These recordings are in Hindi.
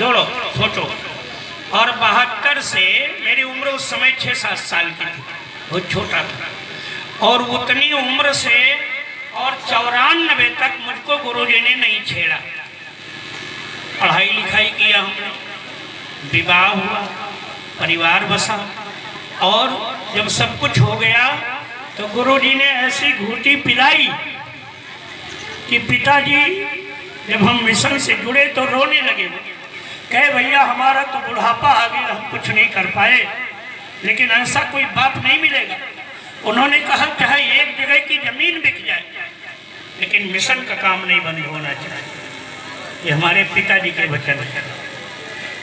जोड़ो सोचो। और 72 से मेरी उम्र उस समय 6-7 साल की थी, बहुत छोटा था। और उतनी उम्र से और 94 तक मुझको गुरुजी ने नहीं छेड़ा। पढ़ाई लिखाई किया हमने, विवाह हुआ, परिवार बसा, और जब सब कुछ हो गया तो गुरुजी ने ऐसी घूंटी पिलाई कि पिताजी जब हम मिशन से जुड़े तो रोने लगे। कहे भैया हमारा तो बुढ़ापा आ गया, हम कुछ नहीं कर पाए, लेकिन ऐसा कोई बाप नहीं मिलेगा। उन्होंने कहा चाहे एक जगह की जमीन बिक जाए, लेकिन मिशन का काम नहीं बंद होना चाहिए। ये हमारे पिताजी के वचन है।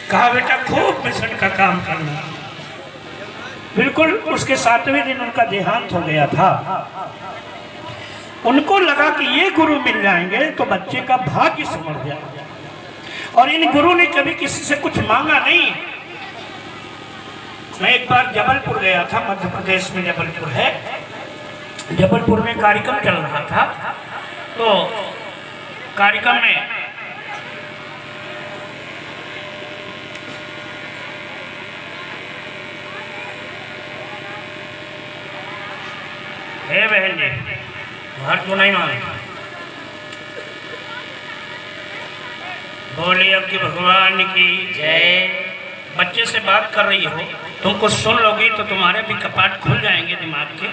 कहा बेटा खूब मिशन का काम करना। बिल्कुल उसके 7वें दिन उनका देहांत हो गया था। उनको लगा कि ये गुरु मिल जाएंगे तो बच्चे का भाग्य संवर जाएगा। और इन गुरु ने कभी किसी से कुछ मांगा नहीं। मैं एक बार जबलपुर गया था, मध्य प्रदेश में जबलपुर है। जबलपुर में कार्यक्रम चल रहा था, तो कार्यक्रम में हे बहन जी बाहर क्यों नहीं मांगे? बोलिए अब की भगवान की जय। बच्चे से बात कर रही हो, तुम कुछ सुन लोगी तो तुम्हारे भी कपाट खुल जाएंगे दिमाग के।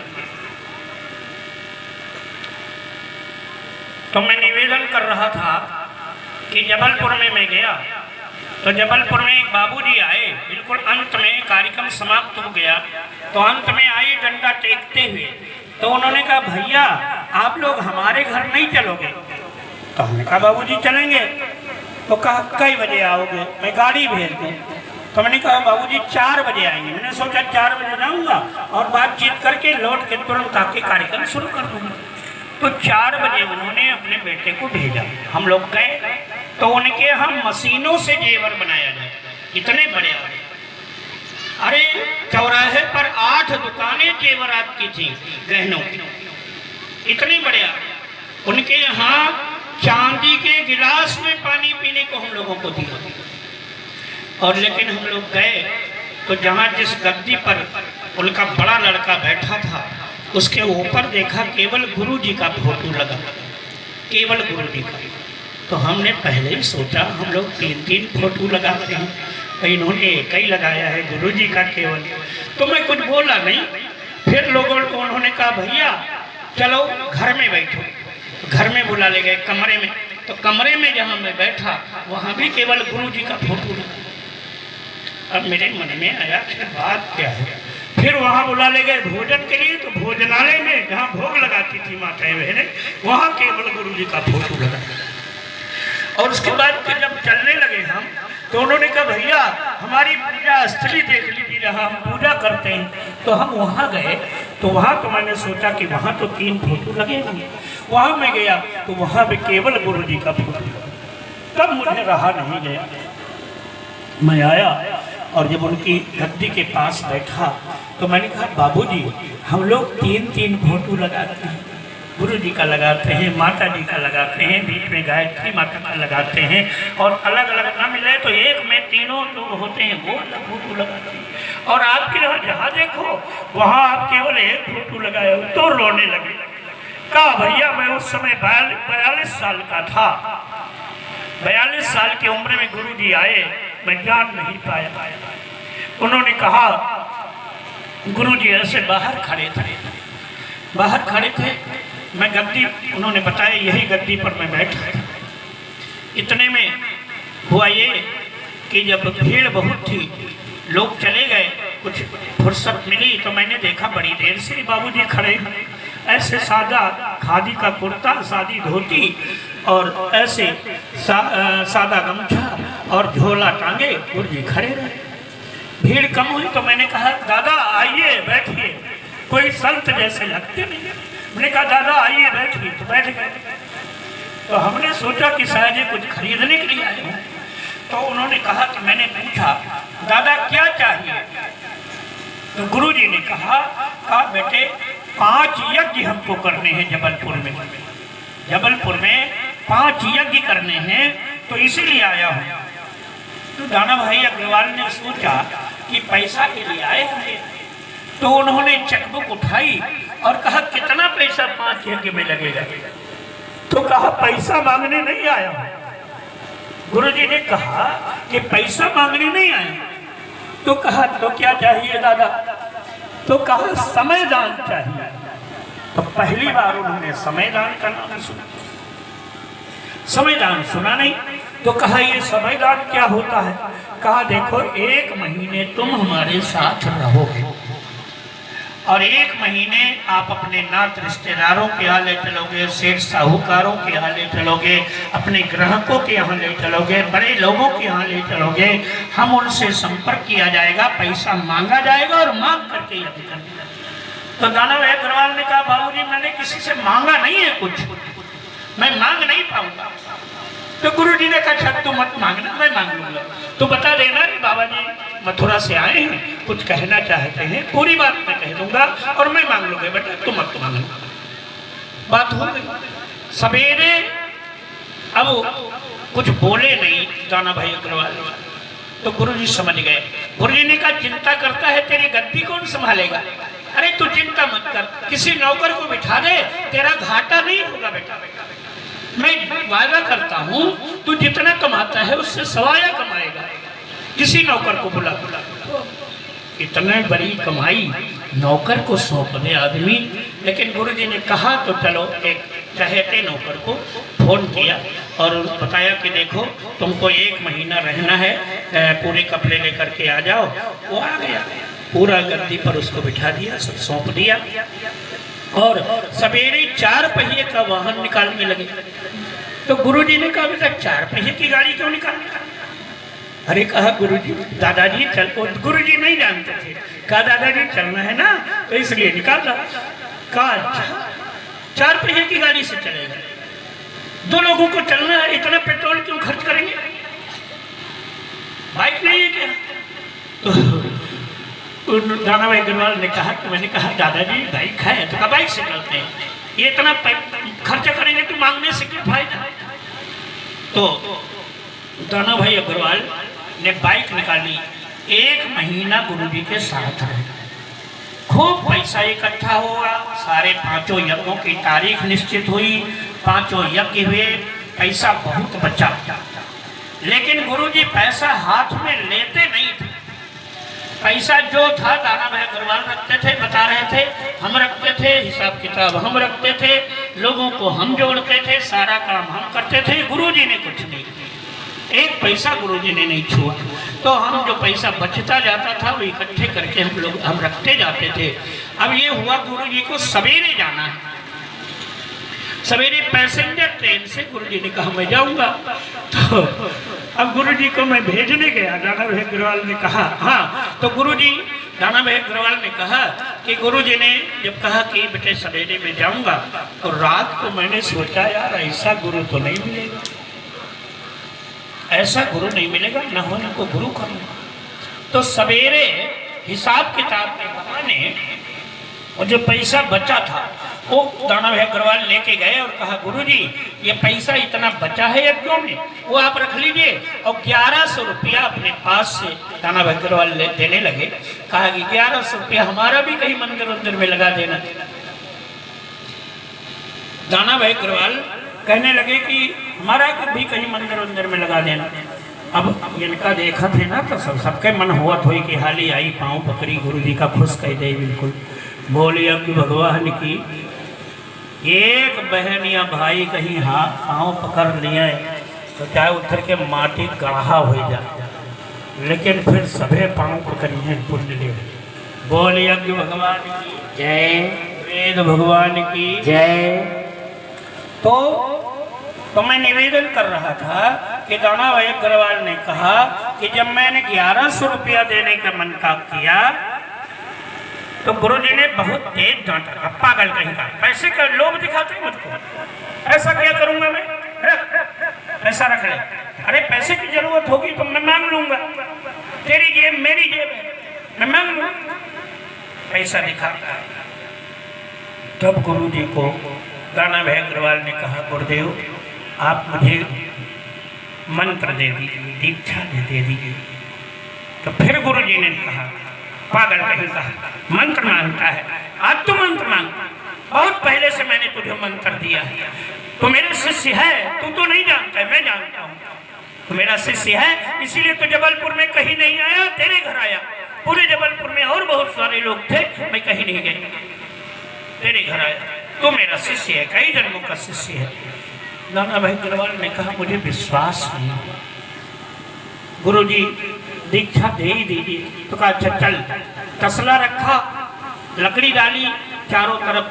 तो मैं निवेदन कर रहा था कि जबलपुर में मैं गया तो जबलपुर में एक बाबूजी आए। बिल्कुल अंत में कार्यक्रम समाप्त हो गया तो अंत में आए डंडा टेकते हुए। तो उन्होंने कहा भैया आप लोग हमारे घर नहीं चलोगे? तो हमने कहा बाबूजी चलेंगे। तो कहा कई बजे आओगे? मैं गाड़ी भेज दूँ। तो मैंने कहा बाबूजी 4 बजे आएंगे। मैंने सोचा 4 बजे जाऊंगा और बातचीत करके लौट के तुरंत आके कार्यक्रम शुरू कर दूंगा। तो 4 बजे उन्होंने अपने बेटे को भेजा। हम लोग गए तो उनके हम मशीनों से जेवर बनाया जाए, इतने बड़े बड़े। अरे चौराहे पर 8 दुकानें जेवरात की थी, गहनों की, इतनी बढ़िया। उनके यहाँ चांदी के गिलास में पानी पीने को हम लोगों को दिया। और लेकिन हम लोग गए तो जहाँ जिस गद्दी पर उनका बड़ा लड़का बैठा था उसके ऊपर देखा केवल गुरु जी का फोटो लगा, केवल गुरु जी का। तो हमने पहले ही सोचा हम लोग 3-3 फोटो लगाते हैं, तो इन्होंने एक ही लगाया है गुरु जी का केवल। तो मैं कुछ बोला नहीं। फिर लोगों को उन्होंने कहा भैया चलो घर में बैठो। घर में बुला ले गए कमरे में। तो कमरे में जहाँ मैं बैठा वहाँ भी केवल गुरु जी का फोटो लगा। अब मेरे मन में आया कि बात क्या है। फिर वहाँ बुला ले गए भोजन के लिए। तो भोजनालय में जहाँ भोग लगाती थी माताएं बहनें, वहाँ केवल गुरु जी का फोटो लगा। और उसके बाद फिर जब चलने लगे हम तो उन्होंने कहा भैया हमारी पूजा स्थली देख लीजिए जहाँ हम पूजा करते हैं। तो हम वहाँ गए तो वहाँ तो मैंने सोचा कि वहाँ तो 3 फोटो लगे होंगे। वहाँ मैं गया तो वहाँ भी केवल गुरु जी का फोटो लगा। तब मुझे रहा नहीं गया, मैं आया और जब उनकी गद्दी के पास बैठा तो मैंने कहा बाबूजी हम लोग 3-3 फोटो लगाते हैं। गुरु जी का लगाते हैं, माता जी का लगाते हैं, बीच में गायत्री माता का लगाते हैं, और अलग अलग ना मिले तो एक में तीनों लोग होते हैं वो अलग फोटो लगाते हैं। और आपके यहाँ जहाँ देखो वहाँ आप केवल एक फोटो लगाए हो। तो रोने लगे। कहा भैया मैं उस समय 42 साल का था। 42 साल की उम्र में गुरु जी आए, मैं जान नहीं पाया। उन्होंने कहा गुरु जी ऐसे बाहर खड़े थे। मैं गद्दी, उन्होंने बताया यही गद्दी पर मैं बैठा था। इतने में हुआ ये कि जब भीड़ बहुत थी, लोग चले गए, कुछ फुर्सत मिली तो मैंने देखा बड़ी देर से बाबूजी खड़े हैं। ऐसे सादा खादी का कुर्ता, सादी धोती और ऐसे सादा गमछा और झोला टांगे गुरु जी खड़े रहे। भीड़ कम हुई तो मैंने कहा दादा आइए बैठिए। कोई संत जैसे लगते नहीं। मैंने कहा दादा आइए बैठिए। तो बैठ गए। तो हमने सोचा कि शायद ये कुछ खरीदने के लिए आए हैं। तो उन्होंने कहा कि मैंने पूछा दादा क्या चाहिए? तो गुरु जी ने कहा बेटे 5 यज्ञ हमको करने हैं जबलपुर में 5 यज्ञ करने हैं, तो इसीलिए आया हूँ। तो दाना भाई अग्रवाल ने सोचा कि पैसा के लिए आए हैं, तो उन्होंने चेकबुक उठाई और कहा कितना पैसा 5 यज्ञ में लगेगा। तो कहा पैसा मांगने नहीं आया। गुरुजी ने कहा कि पैसा मांगने नहीं आया। तो कहा तो क्या चाहिए दादा? तो कहा समय दान चाहिए। तो पहली बार उन्होंने समय दान का नाम सुना, समय दान सुना नहीं। तो कहा ये समय दान क्या होता है? कहा देखो 1 महीने तुम हमारे साथ रहोगे और 1 महीने आप अपने नात रिश्तेदारों के यहाँ ले चलोगे, सेठ साहूकारों के यहाँ ले चलोगे, अपने ग्राहकों के यहाँ ले चलोगे, बड़े लोगों के यहाँ ले चलोगे। हम उनसे संपर्क किया जाएगा, पैसा मांगा जाएगा और मांग करके यज्ञ करना। तो दाना भाई अग्रवाल ने कहा बाबूजी मैंने किसी से मांगा नहीं है कुछ, मैं मांग नहीं पाऊंगा। तो गुरुजी ने कहा तू मत मांगना, मैं मांग लूंगा। तो बता देना रे बाबा जी मथुरा से आए हैं, कुछ कहना चाहते हैं, पूरी बात मैं कह दूंगा और मैं मांग लूंगा बेटा, तुम मत मांगना। बात हो गई। सवेरे अब कुछ बोले नहीं दाना भाई अग्रवाल। तो गुरुजी समझ गए। गुरुजी ने कहा चिंता करता है तेरी गद्दी कौन संभालेगा? अरे तू चिंता मत कर, किसी नौकर को बिठा दे, तेरा घाटा नहीं होगा बेटा। मैं वादा करता हूँ तू जितना कमाता है उससे सवाया कमाएगा, किसी नौकर को बुला। इतने बड़ी कमाई नौकर को सौंप दे आदमी। लेकिन गुरुजी ने कहा तो चलो एक चहेते नौकर को फोन किया और बताया कि देखो तुमको 1 महीना रहना है, पूरे कपड़े लेकर के आ जाओ। वो आ गया, पूरा गद्दी पर उसको बिठा दिया, सब सौंप दिया और सवेरे 4 पहिए का वाहन निकालने लगे। तो गुरुजी ने कहा बेटा 4 पहिए की गाड़ी क्यों निकालने? अरे कहा गुरुजी दादाजी चल, गुरुजी नहीं जानते थे। कहा दादाजी चलना है ना तो इसलिए निकाला। कहा 4 पहिए की गाड़ी से चलेगा, 2 लोगों को चलना है, इतना पेट्रोल क्यों खर्च करेंगे? बाइक नहीं है क्या? तो दाना भाई अग्रवाल ने कहा कि मैंने कहा दादाजी बाइक है तो बाइक से चलते हैं, ये इतना खर्चा करेंगे तो मांगने से क्या फायदा? तो दाना भाई अग्रवाल ने बाइक निकाली, 1 महीना गुरुजी के साथ रहे, खूब पैसा इकट्ठा हुआ, सारे 5 यज्ञों की तारीख निश्चित हुई, 5 यज्ञ हुए, पैसा बहुत बचा। लेकिन गुरुजी पैसा हाथ में लेते नहीं थे। पैसा जो था दाना भाई अग्रवाल रखते थे, बता रहे थे हम रखते थे, हिसाब किताब हम रखते थे, लोगों को हम जोड़ते थे, सारा काम हम करते थे। गुरुजी ने कुछ नहीं, 1 पैसा गुरुजी ने नहीं छुआ। तो हम जो पैसा बचता जाता था वो इकट्ठे करके हम रखते जाते थे। अब ये हुआ गुरुजी को सवेरे जाना है, सवेरे पैसेंजर ट्रेन से गुरुजी ने कहा मैं जाऊंगा। तो अब गुरुजी को मैं भेजने गया, दाना भाई अग्रवाल ने कहा हाँ। तो गुरुजी दाना भाई अग्रवाल ने कहा कि गुरुजी ने जब कहा कि बेटे सवेरे में जाऊंगा, तो रात को मैंने सोचा यार ऐसा गुरु तो नहीं मिलेगा, ऐसा गुरु नहीं मिलेगा, न होने को गुरु करना। तो सवेरे हिसाब किताब के बहाने और जो पैसा बचा था वो दाना भाई अग्रवाल लेके गए और कहा गुरुजी ये पैसा इतना बचा है यज्ञों में, वो आप रख लीजिए। और 1100 रुपया अपने पास से दाना भाई अग्रवाल देने लगे। कहा कि 1100 रुपया हमारा भी कहीं मंदिर में लगा देना। दाना भाई अग्रवाल कहने लगे कि हमारा भी कहीं मंदिर में लगा देना। अब इनका देखा थे ना तो सबके मन हुआ थोड़ी कि हाली आई पाँव पकड़ी गुरुजी का खुश कह दे। बिल्कुल बोलिए कि भगवान की एक बहन या भाई कहीं हाथ पाँव पकड़ लिए तो चाहे उतर के माटी गढ़ा हो जाए, लेकिन फिर सभे पाँव पकड़िए पुण्य ले। बोलिए कि भगवान की जय, वेद भगवान की जय। तो मैं निवेदन कर रहा था कि दाना भाई अग्रवाल ने कहा कि जब मैंने 1100 रुपया देने का मन का किया तो गुरुजी ने बहुत तेज डांटा, पागल कहीं का, पैसे का लोभ दिखाते मुझको, ऐसा क्या करूंगा मैं, पैसा रख ले। अरे पैसे की जरूरत होगी तो मैं मांग लूंगा, तेरी जेब मेरी जेब है, मैं मांग लूंगा, पैसा दिखाता। तब गुरुजी को दाना भाई अग्रवाल ने कहा गुरुदेव आप मुझे मंत्र दे दीजिए, दीक्षा दे दीजिए। तो फिर गुरु जी ने कहा, पागल कहीं का, मंत्र मांगता है, आज तो मंत्र मांग, बहुत पहले से मैंने तुझे मंत्र दिया है, तू मेरे शिष्य है, तू तो नहीं जानता है, मैं जानता हूँ, तू मेरा शिष्य है, इसीलिए तो जबलपुर में कहीं नहीं आया, तेरे घर आया। पूरे जबलपुर में और बहुत सारे लोग थे, मैं कहीं नहीं गया, तेरे घर आया, तू मेरा शिष्य है, कई जन्मों का शिष्य है। नाना भाई अग्रवाल ने कहा, मुझे विश्वास नहीं हुआ, गुरु जी दीक्षा दे ही दीजिए। तो कहा अच्छा चल, तसला रखा, लकड़ी डाली, चारों तरफ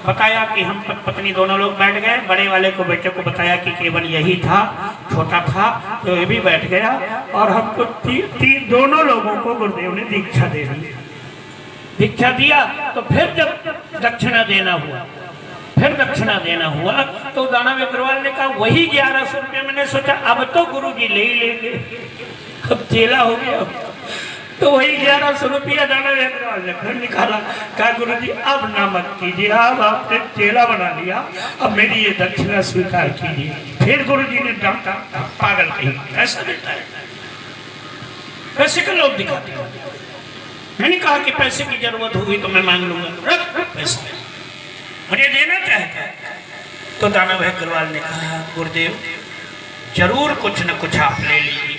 बताया कि हम पत्नी दोनों लोग बैठ गए, बड़े वाले को बेटे को बताया कि केवल यही था, छोटा था तो ये भी बैठ गया, और हमको दोनों लोगों को गुरुदेव ने दीक्षा दे दी। दीक्षा दिया तो फिर जब दक्षिणा देना हुआ, फिर दक्षिणा देना हुआ तो दानव अग्रवाल ने कहा वही 1100 रुपये। मैंने सोचा अब तो गुरु जी ले ही लेंगे, अब चेला हो गया, तो वही 1100 रुपया दानव अग्रवाल ने फिर निकाला। कहा गुरु जी अब ना मत कीजिए, अब आपने चेला बना लिया, अब मेरी ये दक्षिणा स्वीकार कीजिए। फिर गुरु जी ने डांटा, पागल कहीं, ऐसा देता है, पैसे का लोभ दिखाते हैं। मैंने कहा कि पैसे की जरूरत होगी तो मैं मांग लूंगा, रख पैसे, मुझे देना चाहता है। तो दानव अग्रवाल ने कहा गुरुदेव जरूर कुछ न कुछ आप ले लीजिए,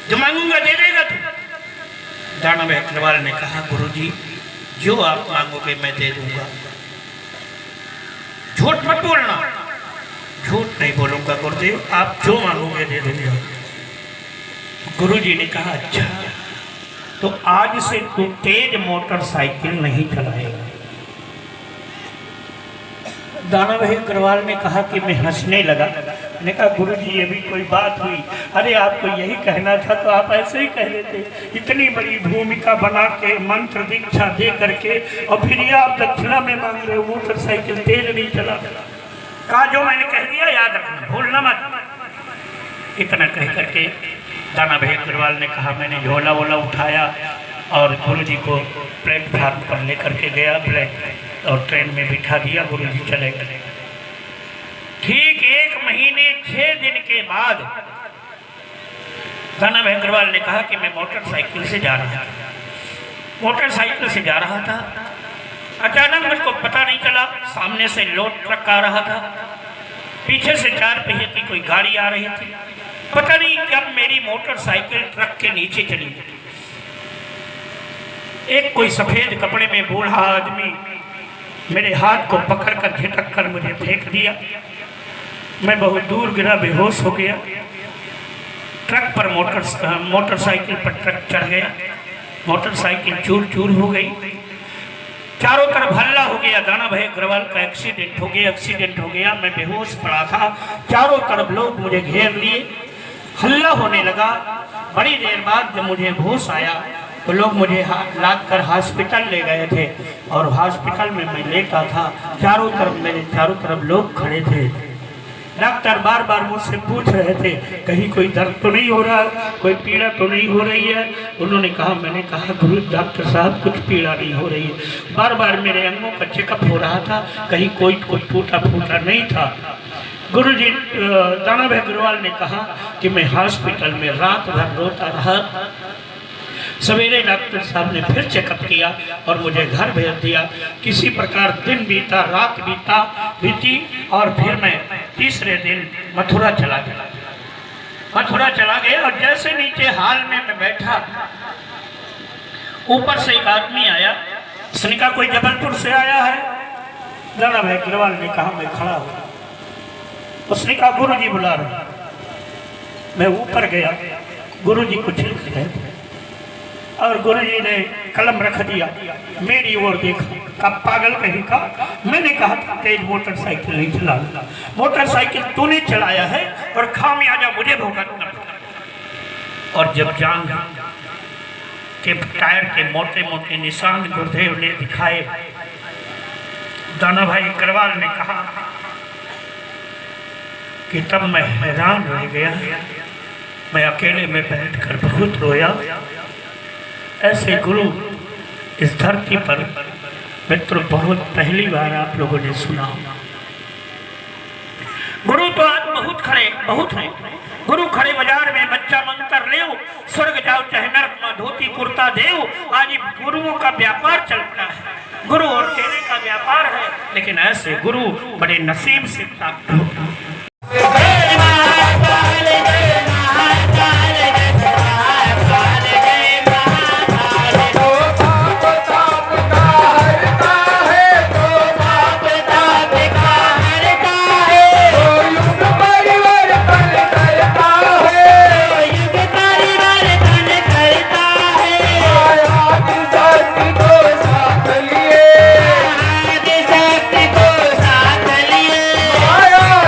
जो मांगूंगा दे देगा तू। दानव अग्रवाल ने कहा गुरुजी जो आप मांगोगे मैं दे दूंगा, झूठ मत बोलना। झूठ नहीं बोलूंगा गुरुदेव, आप जो मांगोगे दे दूंगा। गुरुजी ने कहा अच्छा तो आज से तू तेज मोटरसाइकिल नहीं चलाएगा। दानव अग्रवाल ने कहा कि मैं हंसने लगा। मैंने कहा गुरु जी ये भी कोई बात हुई, अरे आपको यही कहना था तो आप ऐसे ही कह देते, इतनी बड़ी भूमिका बना के मंत्र दीक्षा दे करके और फिर ये आप दक्षिणा में मांग रहे हो, मोटरसाइकिल तेज नहीं चला। कहा जो मैंने कह दिया याद रखना, भूलना मत। इतना कह करके दानव अग्रवाल ने कहा मैंने झोला वोला उठाया और गुरु जी को प्लेटफार्म पर लेकर के गया, और ट्रेन में बिठा दिया, गुरु जी चले गए। ठीक 1 महीने 6 दिन के बाद दानव अग्रवाल ने कहा कि मैं मोटरसाइकिल से जा रहा था, मोटरसाइकिल से जा रहा था, अचानक मुझको पता नहीं चला, सामने से लोड ट्रक आ रहा था, पीछे से 4 पहिए की कोई गाड़ी आ रही थी, पता नहीं कब मेरी मोटरसाइकिल ट्रक के नीचे चली गई। एक कोई सफेद कपड़े में बूढ़ा आदमी मेरे हाथ को पकड़कर झटक कर मुझे फेंक दिया, मैं बहुत दूर गिरा, बेहोश हो गया। ट्रक पर मोटरसाइकिल पर ट्रक चढ़ गया, मोटरसाइकिल चूर चूर हो गई, चारों तरफ हल्ला हो गया, दानव अग्रवाल का एक्सीडेंट हो गया, एक्सीडेंट हो गया। मैं बेहोश पड़ा था, चारों तरफ लोग मुझे घेर लिए, हल्ला होने लगा। बड़ी देर बाद जब मुझे होश आया तो लोग मुझे लाद कर हॉस्पिटल ले गए थे, और हॉस्पिटल में मैं लेटा था, चारों तरफ लोग खड़े थे। डॉक्टर बार बार मुझसे पूछ रहे थे कहीं कोई दर्द तो नहीं हो रहा, कोई पीड़ा तो नहीं हो रही है। उन्होंने कहा, मैंने कहा गुरु डॉक्टर साहब कुछ पीड़ा नहीं हो रही है। बार बार मेरे अंगों का चेकअप हो रहा था, कहीं कोई टूटा फूटा नहीं था। गुरुजी दानव अग्रवाल ने कहा कि मैं हॉस्पिटल में रात भर रोता रहा। सवेरे डॉक्टर साहब ने फिर चेकअप किया और मुझे घर भेज दिया। किसी प्रकार दिन बीता, रात बीती, और फिर मैं तीसरे दिन मथुरा चला गया। और जैसे नीचे हाल में मैं बैठा, ऊपर से एक आदमी आया, उसने कहा कोई जबलपुर से आया है। दानव अग्रवाल ने कहा मैं खड़ा हूँ। उसने कहा गुरु जी बुला रहे। मैं ऊपर गया, गुरु जी कुछ लिख रहे थे और गुरुजी ने कलम रख दिया, मेरी ओर देखा, कब पागल कहीं का। मैंने कहा था तेज मोटरसाइकिल नहीं चलाना, मोटरसाइकिल तूने चलाया है और खामियाजा मुझे भुगतना। और जब जान के टायर के मोटे मोटे निशान गुरुदेव ने दिखाए, दाना भाई अग्रवाल ने कहा कि तब मैं हैरान रह गया। मैं अकेले में बैठकर बहुत रोया। ऐसे गुरु इस धरती पर मित्र बहुत पहली बार आप लोगों ने सुना। गुरु तो आत्म बहुत खड़े बहुत हैं। गुरु खड़े बाजार में बच्चा मंत्र ले स्वर्ग जाओ चाहे नरक में धोती कुर्ता देव। आज गुरुओं का व्यापार चलता है, गुरु और तेरे का व्यापार है। लेकिन ऐसे गुरु बड़े नसीब से प्राप्त होता है।